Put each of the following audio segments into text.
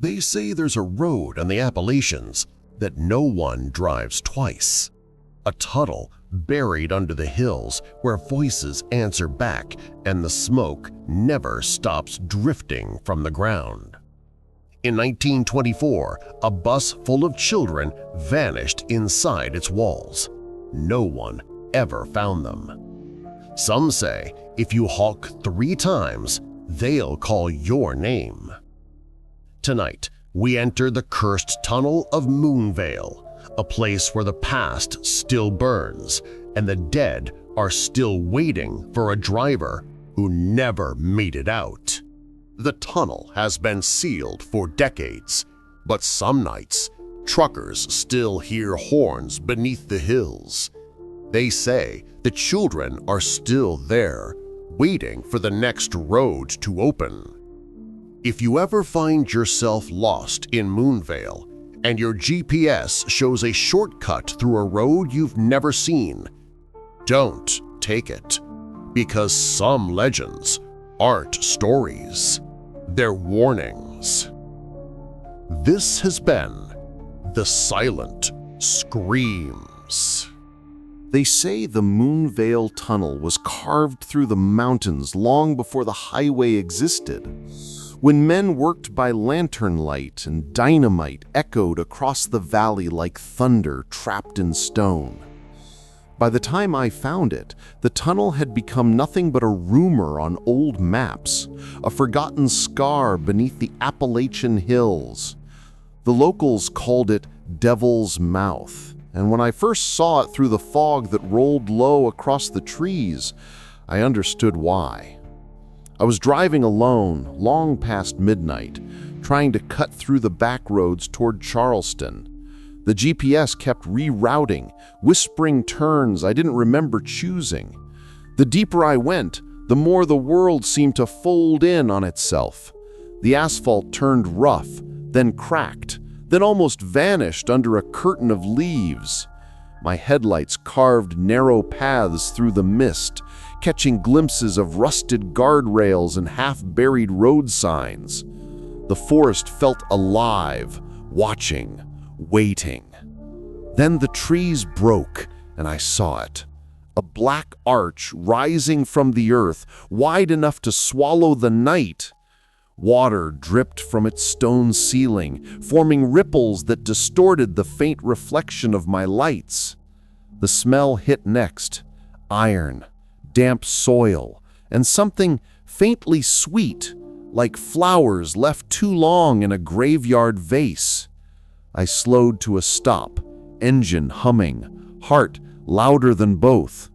They say there's a road on the Appalachians that no one drives twice. A tunnel buried under the hills where voices answer back and the smoke never stops drifting from the ground. In 1924, a bus full of children vanished inside its walls. No one ever found them. Some say if you honk 3 times, they'll call your name. Tonight, we enter the Cursed Tunnel of Moonvale, a place where the past still burns and the dead are still waiting for a driver who never made it out. The tunnel has been sealed for decades, but some nights, truckers still hear horns beneath the hills. They say the children are still there, waiting for the next road to open. If you ever find yourself lost in Moonvale and your GPS shows a shortcut through a road you've never seen, don't take it, because some legends aren't stories, they're warnings. This has been The Silent Screams. They say the Moonvale Tunnel was carved through the mountains long before the highway existed, when men worked by lantern light and dynamite echoed across the valley like thunder trapped in stone. By the time I found it, the tunnel had become nothing but a rumor on old maps, a forgotten scar beneath the Appalachian hills. The locals called it Devil's Mouth, and when I first saw it through the fog that rolled low across the trees, I understood why. I was driving alone, long past midnight, trying to cut through the back roads toward Charleston. The GPS kept rerouting, whispering turns I didn't remember choosing. The deeper I went, the more the world seemed to fold in on itself. The asphalt turned rough, then cracked, then almost vanished under a curtain of leaves. My headlights carved narrow paths through the mist, catching glimpses of rusted guardrails and half-buried road signs. The forest felt alive, watching, waiting. Then the trees broke, and I saw it. A black arch rising from the earth, wide enough to swallow the night. Water dripped from its stone ceiling, forming ripples that distorted the faint reflection of my lights. The smell hit next: iron, damp soil, and something faintly sweet, like flowers left too long in a graveyard vase. I slowed to a stop, engine humming, heart louder than both.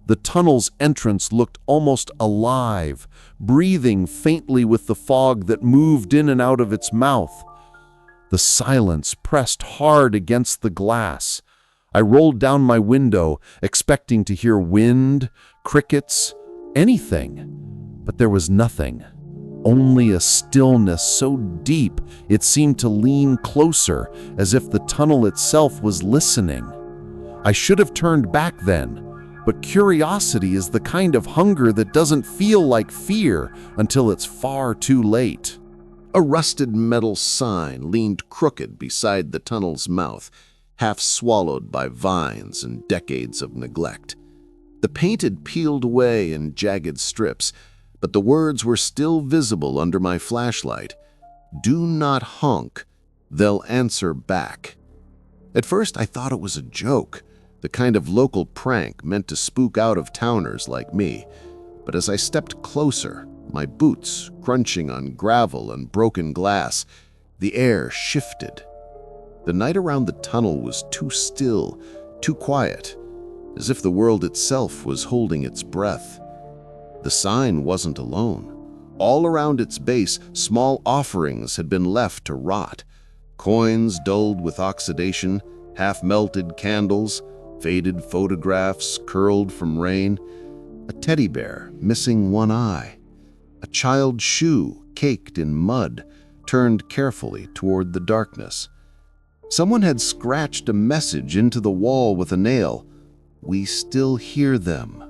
The tunnel's entrance looked almost alive, breathing faintly with the fog that moved in and out of its mouth. The silence pressed hard against the glass. I rolled down my window, expecting to hear wind, crickets, anything. But there was nothing. Only a stillness so deep it seemed to lean closer, as if the tunnel itself was listening. I should have turned back then, but curiosity is the kind of hunger that doesn't feel like fear until it's far too late. A rusted metal sign leaned crooked beside the tunnel's mouth, half swallowed by vines and decades of neglect. The paint had peeled away in jagged strips, but the words were still visible under my flashlight. "Do not honk, they'll answer back." At first I thought it was a joke, the kind of local prank meant to spook out-of-towners like me. But as I stepped closer, my boots crunching on gravel and broken glass, the air shifted. The night around the tunnel was too still, too quiet, as if the world itself was holding its breath. The sign wasn't alone. All around its base, small offerings had been left to rot. Coins dulled with oxidation, half-melted candles, faded photographs curled from rain, a teddy bear missing one eye, a child's shoe caked in mud, turned carefully toward the darkness. Someone had scratched a message into the wall with a nail. "We still hear them."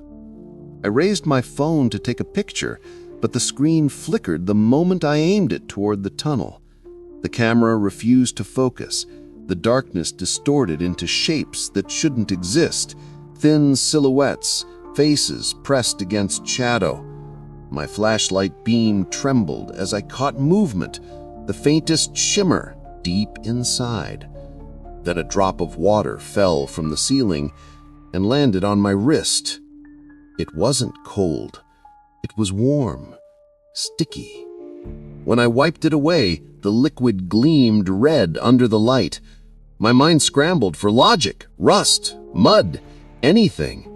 I raised my phone to take a picture, but the screen flickered the moment I aimed it toward the tunnel. The camera refused to focus. The darkness distorted into shapes that shouldn't exist. Thin silhouettes, faces pressed against shadow. My flashlight beam trembled as I caught movement, the faintest shimmer deep inside. Then a drop of water fell from the ceiling and landed on my wrist. It wasn't cold. It was warm, sticky. When I wiped it away, the liquid gleamed red under the light. My mind scrambled for logic, rust, mud, anything.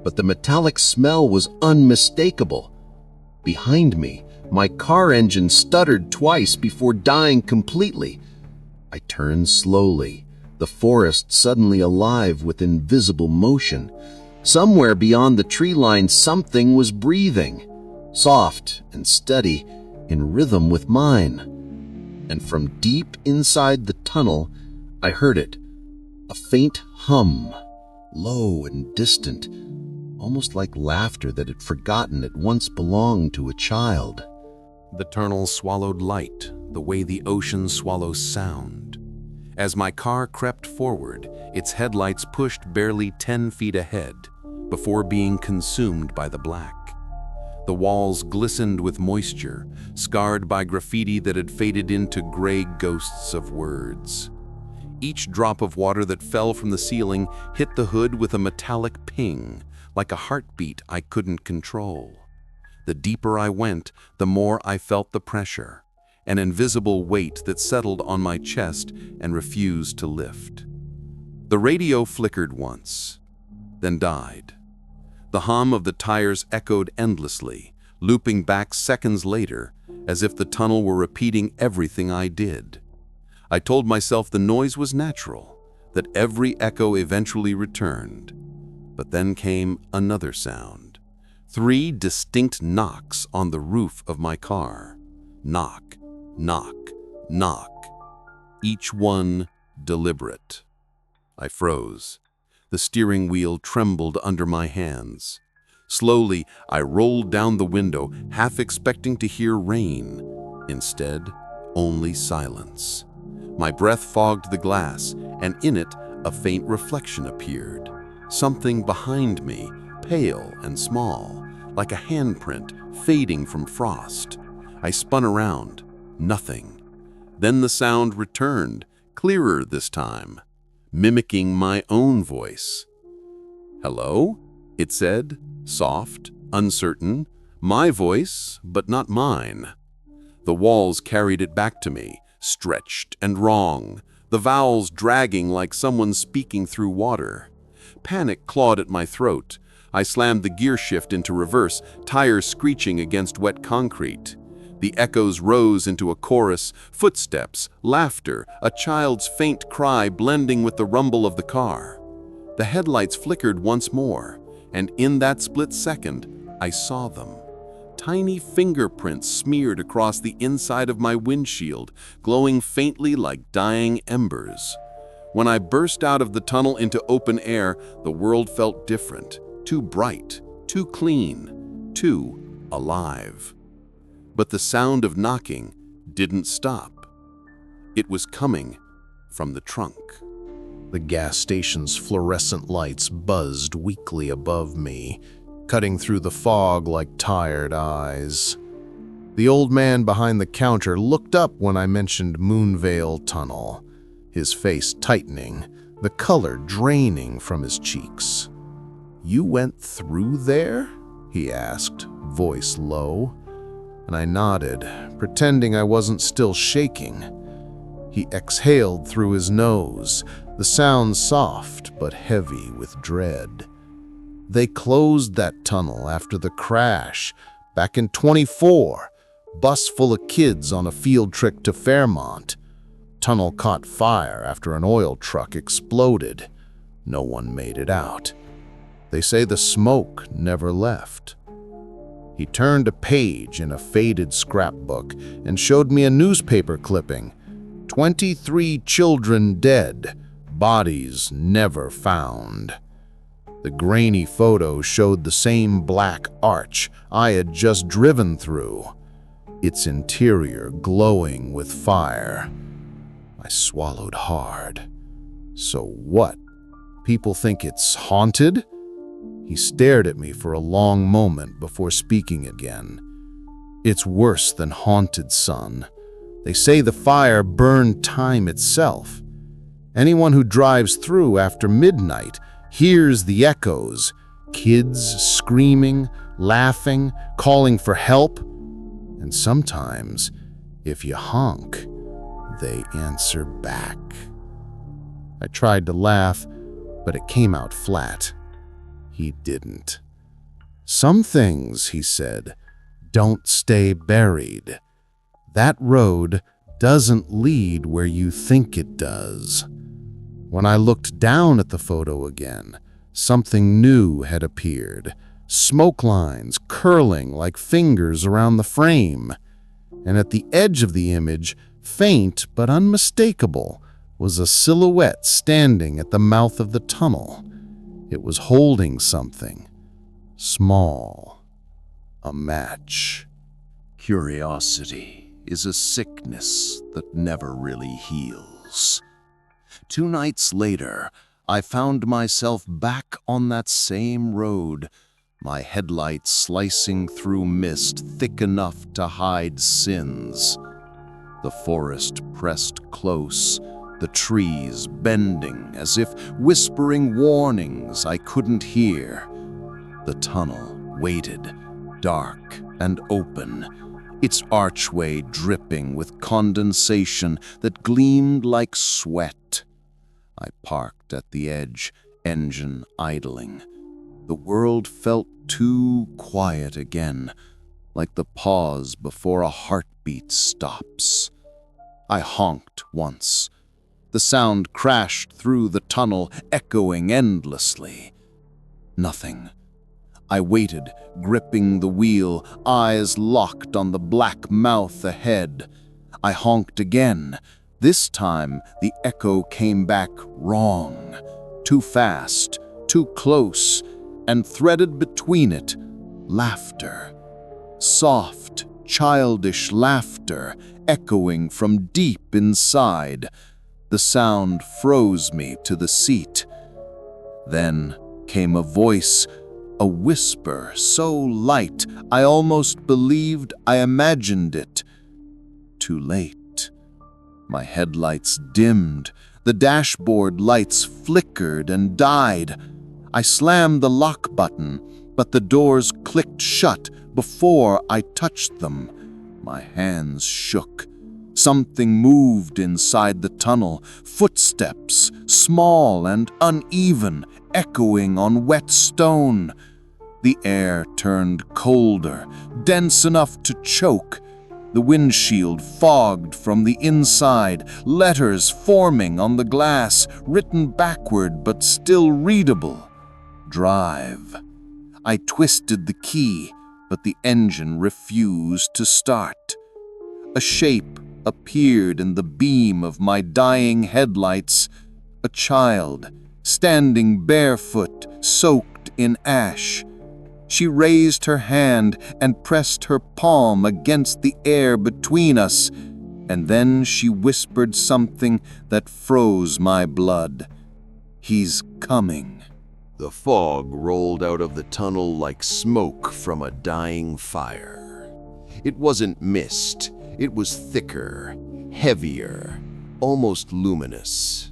But the metallic smell was unmistakable. Behind me, my car engine stuttered twice before dying completely. I turned slowly, the forest suddenly alive with invisible motion. Somewhere beyond the tree line, something was breathing, soft and steady, in rhythm with mine. And from deep inside the tunnel, I heard it, a faint hum, low and distant, almost like laughter that had forgotten it once belonged to a child. The tunnel swallowed light, the way the ocean swallows sound. As my car crept forward, its headlights pushed barely 10 feet ahead, before being consumed by the black. The walls glistened with moisture, scarred by graffiti that had faded into gray ghosts of words. Each drop of water that fell from the ceiling hit the hood with a metallic ping, like a heartbeat I couldn't control. The deeper I went, the more I felt the pressure, an invisible weight that settled on my chest and refused to lift. The radio flickered once, then died. The hum of the tires echoed endlessly, looping back seconds later, as if the tunnel were repeating everything I did. I told myself the noise was natural, that every echo eventually returned. But then came another sound. 3 distinct knocks on the roof of my car. Knock, knock, knock. Each one deliberate. I froze. The steering wheel trembled under my hands. Slowly, I rolled down the window, half expecting to hear rain. Instead, only silence. My breath fogged the glass, and in it, a faint reflection appeared. Something behind me, pale and small, like a handprint fading from frost. I spun around. Nothing. Then the sound returned, clearer this time, mimicking my own voice. "Hello?" it said, soft, uncertain. My voice, but not mine. The walls carried it back to me, stretched and wrong, the vowels dragging like someone speaking through water. Panic clawed at my throat. I slammed the gear shift into reverse, tires screeching against wet concrete. The echoes rose into a chorus, footsteps, laughter, a child's faint cry blending with the rumble of the car. The headlights flickered once more, and in that split second, I saw them. Tiny fingerprints smeared across the inside of my windshield, glowing faintly like dying embers. When I burst out of the tunnel into open air, the world felt different, too bright, too clean, too alive. But the sound of knocking didn't stop. It was coming from the trunk. The gas station's fluorescent lights buzzed weakly above me, cutting through the fog like tired eyes. The old man behind the counter looked up when I mentioned Moonvale Tunnel, his face tightening, the color draining from his cheeks. "You went through there?" he asked, voice low. And I nodded, pretending I wasn't still shaking. He exhaled through his nose, the sound soft but heavy with dread. "They closed that tunnel after the crash, back in 24, bus full of kids on a field trip to Fairmont. Tunnel caught fire after an oil truck exploded. No one made it out. They say the smoke never left." He turned a page in a faded scrapbook and showed me a newspaper clipping. 23 children dead, bodies never found. The grainy photo showed the same black arch I had just driven through. its interior glowing with fire. I swallowed hard. So what? People think it's haunted? He stared at me for a long moment before speaking again. It's worse than haunted, son. They say the fire burned time itself. Anyone who drives through after midnight hears the echoes, kids screaming, laughing, calling for help. And sometimes, if you honk, they answer back. I tried to laugh, but it came out flat. He didn't. Some things, he said, don't stay buried. That road doesn't lead where you think it does. When I looked down at the photo again, something new had appeared, smoke lines curling like fingers around the frame. And at the edge of the image, faint but unmistakable, was a silhouette standing at the mouth of the tunnel. It was holding something small, a match. Curiosity is a sickness that never really heals. 2 nights later, I found myself back on that same road, my headlights slicing through mist thick enough to hide sins. The forest pressed close, the trees bending as if whispering warnings I couldn't hear. The tunnel waited, dark and open, its archway dripping with condensation that gleamed like sweat. I parked at the edge, engine idling. The world felt too quiet again, like the pause before a heartbeat stops. I honked once. The sound crashed through the tunnel, echoing endlessly. Nothing. I waited, gripping the wheel, eyes locked on the black mouth ahead. I honked again. This time, the echo came back wrong. Too fast, too close, and threaded between it, laughter. Soft, childish laughter, echoing from deep inside. The sound froze me to the seat. Then came a voice, a whisper so light I almost believed I imagined it. Too late. My headlights dimmed, the dashboard lights flickered and died. I slammed the lock button, but the doors clicked shut before I touched them. My hands shook. Something moved inside the tunnel, footsteps, small and uneven, echoing on wet stone. The air turned colder, dense enough to choke. The windshield fogged from the inside, letters forming on the glass, written backward but still readable. Drive. I twisted the key, but the engine refused to start. A shape appeared in the beam of my dying headlights, a child, standing barefoot, soaked in ash. She raised her hand and pressed her palm against the air between us, and then she whispered something that froze my blood. "He's coming." The fog rolled out of the tunnel like smoke from a dying fire. It wasn't mist, it was thicker, heavier, almost luminous.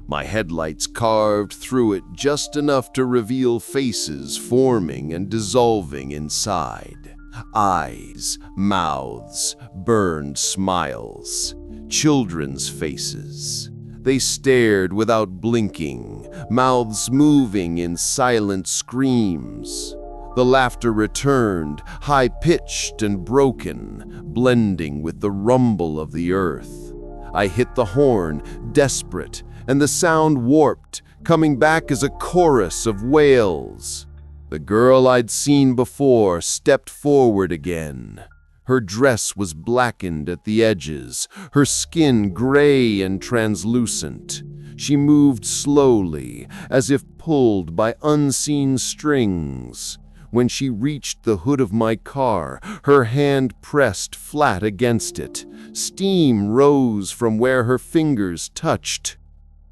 My headlights carved through it just enough to reveal faces forming and dissolving inside. Eyes, mouths, burned smiles, children's faces. They stared without blinking, mouths moving in silent screams. The laughter returned, high-pitched and broken, blending with the rumble of the earth. I hit the horn, desperate, and the sound warped, coming back as a chorus of wails. The girl I'd seen before stepped forward again. Her dress was blackened at the edges, her skin gray and translucent. She moved slowly, as if pulled by unseen strings. when she reached the hood of my car, her hand pressed flat against it. Steam rose from where her fingers touched.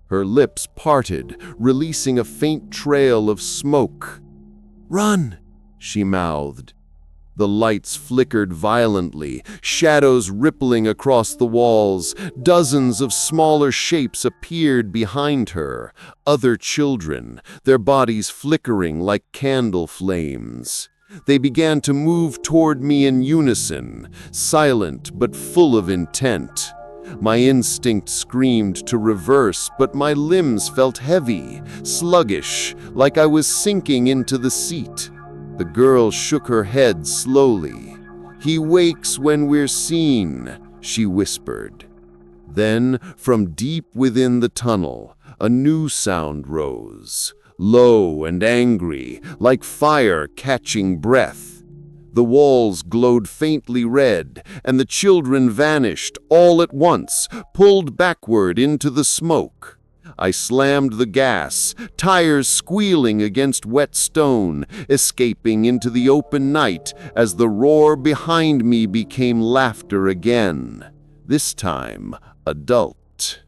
Her lips parted, releasing a faint trail of smoke. "Run!" she mouthed. The lights flickered violently, shadows rippling across the walls. Dozens of smaller shapes appeared behind her, other children, their bodies flickering like candle flames. They began to move toward me in unison, silent but full of intent. My instinct screamed to reverse, but my limbs felt heavy, sluggish, like I was sinking into the seat. The girl shook her head slowly. "He wakes when we're seen," she whispered. Then, from deep within the tunnel, a new sound rose, low and angry, like fire catching breath. The walls glowed faintly red, and the children vanished all at once, pulled backward into the smoke. I slammed the gas, tires squealing against wet stone, escaping into the open night as the roar behind me became laughter again, this time adult.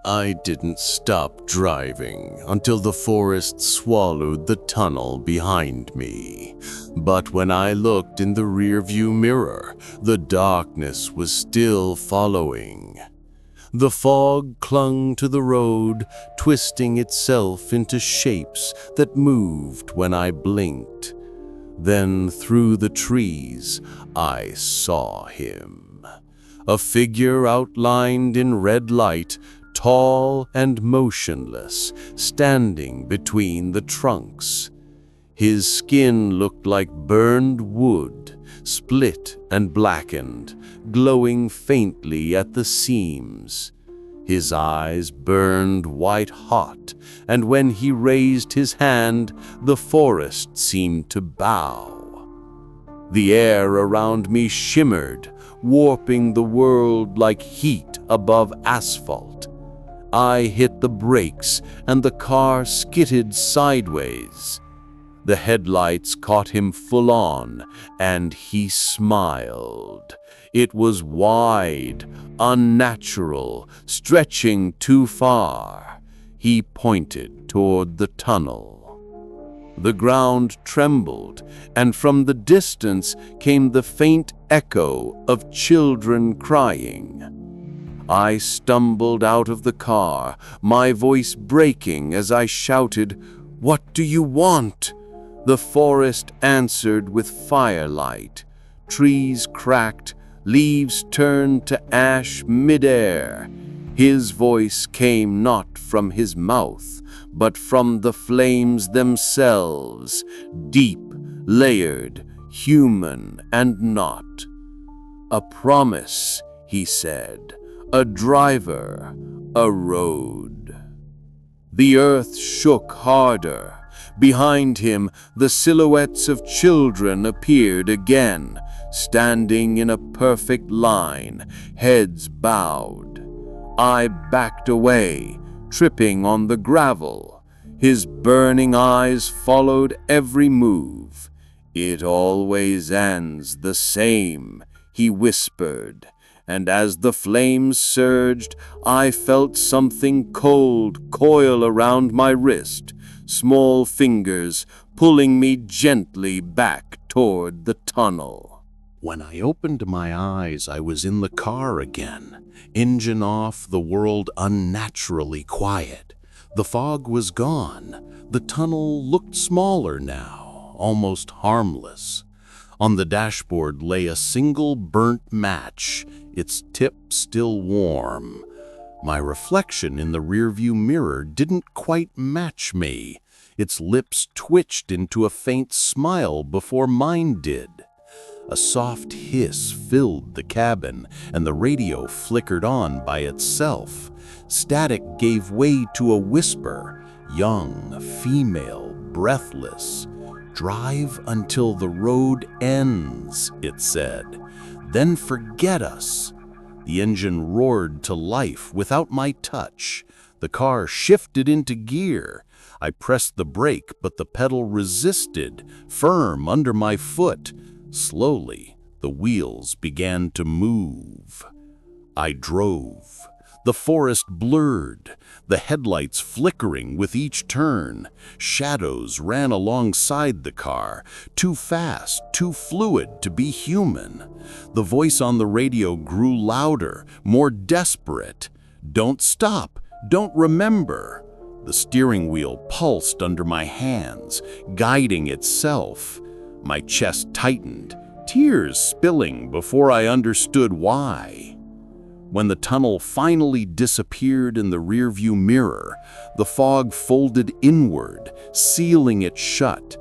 I didn't stop driving until the forest swallowed the tunnel behind me. But when I looked in the rearview mirror, the darkness was still following. The fog clung to the road, twisting itself into shapes that moved when I blinked. Then through the trees, I saw him. A figure outlined in red light, tall and motionless, standing between the trunks. His skin looked like burned wood, split and blackened, glowing faintly at the seams. His eyes burned white-hot, and when he raised his hand, the forest seemed to bow. The air around me shimmered, warping the world like heat above asphalt. I hit the brakes, and the car skidded sideways. The headlights caught him full on, and he smiled. It was wide, unnatural, stretching too far. He pointed toward the tunnel. The ground trembled, and from the distance came the faint echo of children crying. I stumbled out of the car, my voice breaking as I shouted, "What do you want?" The forest answered with firelight. Trees cracked, leaves turned to ash midair. His voice came not from his mouth, but from the flames themselves, deep, layered, human and not. "A promise," he said, "a driver, a road." The earth shook harder. Behind him, the silhouettes of children appeared again, standing in a perfect line, heads bowed. I backed away, tripping on the gravel. His burning eyes followed every move. "It always ends the same," he whispered, and as the flames surged, I felt something cold coil around my wrist, small fingers pulling me gently back toward the tunnel. When I opened my eyes, I was in the car again. Engine off, the world unnaturally quiet. The fog was gone. The tunnel looked smaller now, almost harmless. On the dashboard lay a single burnt match, its tip still warm. My reflection in the rearview mirror didn't quite match me. Its lips twitched into a faint smile before mine did. A soft hiss filled the cabin, and the radio flickered on by itself. Static gave way to a whisper, young, female, breathless. "Drive until the road ends," it said. "Then forget us." The engine roared to life without my touch. The car shifted into gear. I pressed the brake, but the pedal resisted, firm under my foot. Slowly, the wheels began to move. I drove. The forest blurred, the headlights flickering with each turn. Shadows ran alongside the car, too fast, too fluid to be human. The voice on the radio grew louder, more desperate. "Don't stop! Don't remember!" The steering wheel pulsed under my hands, guiding itself. My chest tightened, tears spilling before I understood why. When the tunnel finally disappeared in the rearview mirror, the fog folded inward, sealing it shut.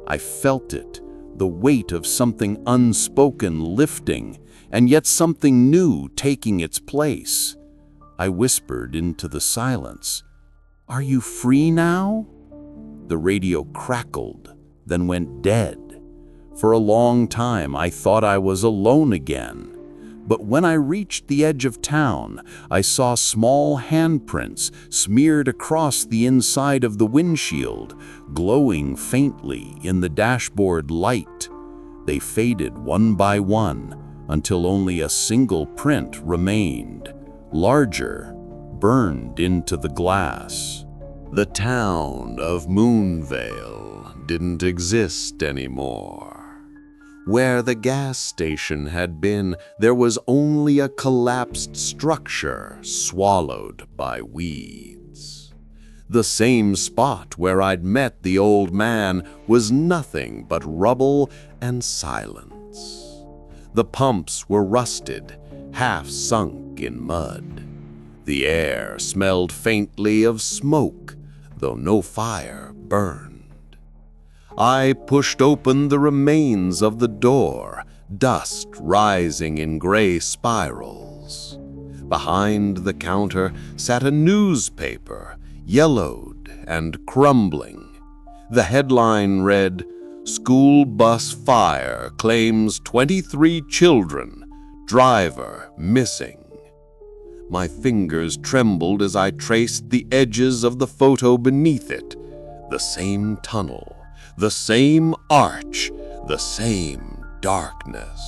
I felt it, the weight of something unspoken lifting, and yet something new taking its place. I whispered into the silence, "Are you free now?" The radio crackled, then went dead. For a long time, I thought I was alone again. But when I reached the edge of town, I saw small handprints smeared across the inside of the windshield, glowing faintly in the dashboard light. They faded one by one until only a single print remained, larger, burned into the glass. The town of Moonvale didn't exist anymore. Where the gas station had been, there was only a collapsed structure swallowed by weeds. The same spot where I'd met the old man was nothing but rubble and silence. The pumps were rusted, half sunk in mud. The air smelled faintly of smoke, though no fire burned. I pushed open the remains of the door, dust rising in gray spirals. Behind the counter sat a newspaper, yellowed and crumbling. The headline read, "School bus fire claims 23 children, driver missing." My fingers trembled as I traced the edges of the photo beneath it. The same tunnel, the same arch, the same darkness.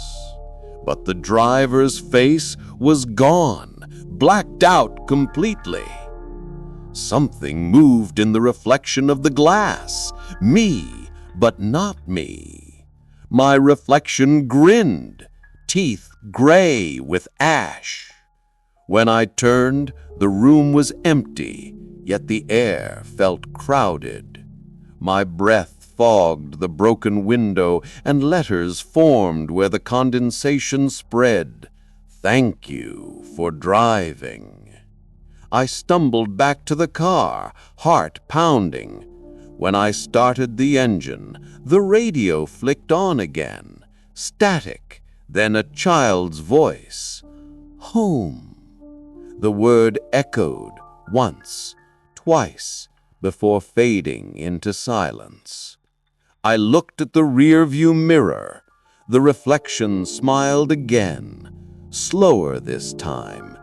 But the driver's face was gone, blacked out completely. Something moved in the reflection of the glass. Me, but not me. My reflection grinned, teeth gray with ash. When I turned, the room was empty, yet the air felt crowded. My breath fogged the broken window, and letters formed where the condensation spread. "Thank you for driving." I stumbled back to the car, heart pounding. When I started the engine, the radio flicked on again, static, then a child's voice. "Home." The word echoed once, twice, before fading into silence. I looked at the rearview mirror. The reflection smiled again, slower this time,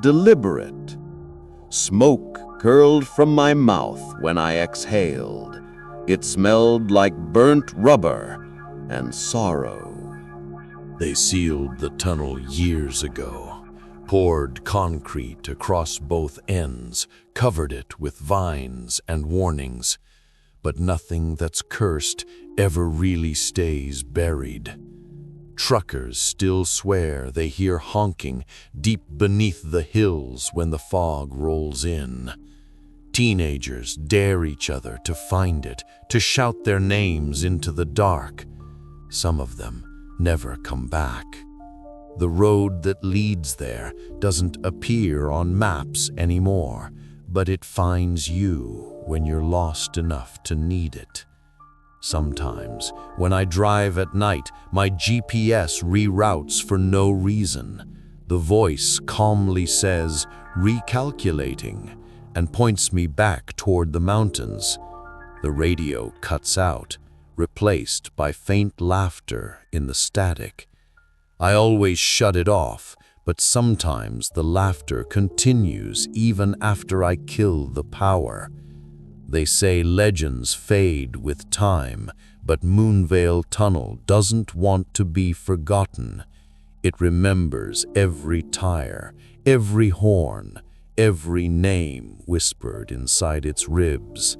deliberate. Smoke curled from my mouth when I exhaled. It smelled like burnt rubber and sorrow. They sealed the tunnel years ago, poured concrete across both ends, covered it with vines and warnings. But nothing that's cursed ever really stays buried. Truckers still swear they hear honking deep beneath the hills when the fog rolls in. Teenagers dare each other to find it, to shout their names into the dark. Some of them never come back. The road that leads there doesn't appear on maps anymore, but it finds you when you're lost enough to need it. Sometimes, when I drive at night, my GPS reroutes for no reason. The voice calmly says, "Recalculating," and points me back toward the mountains. The radio cuts out, replaced by faint laughter in the static. I always shut it off, but sometimes the laughter continues even after I kill the power. They say legends fade with time, but Moonvale Tunnel doesn't want to be forgotten. It remembers every tire, every horn, every name whispered inside its ribs,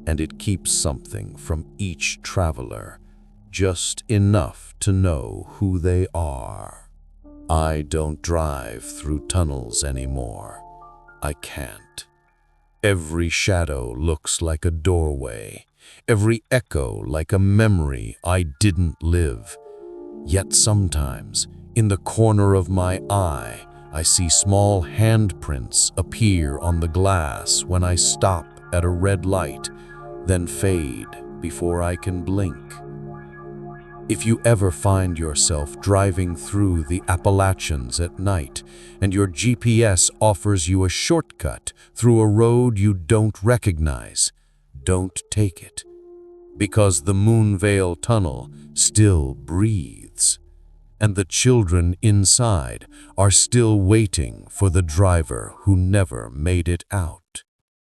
and it keeps something from each traveler, just enough to know who they are. I don't drive through tunnels anymore. I can't. Every shadow looks like a doorway, every echo like a memory I didn't live. Yet sometimes, in the corner of my eye, I see small handprints appear on the glass when I stop at a red light, then fade before I can blink. If you ever find yourself driving through the Appalachians at night and your GPS offers you a shortcut through a road you don't recognize, don't take it, because the Moonvale Tunnel still breathes, and the children inside are still waiting for the driver who never made it out.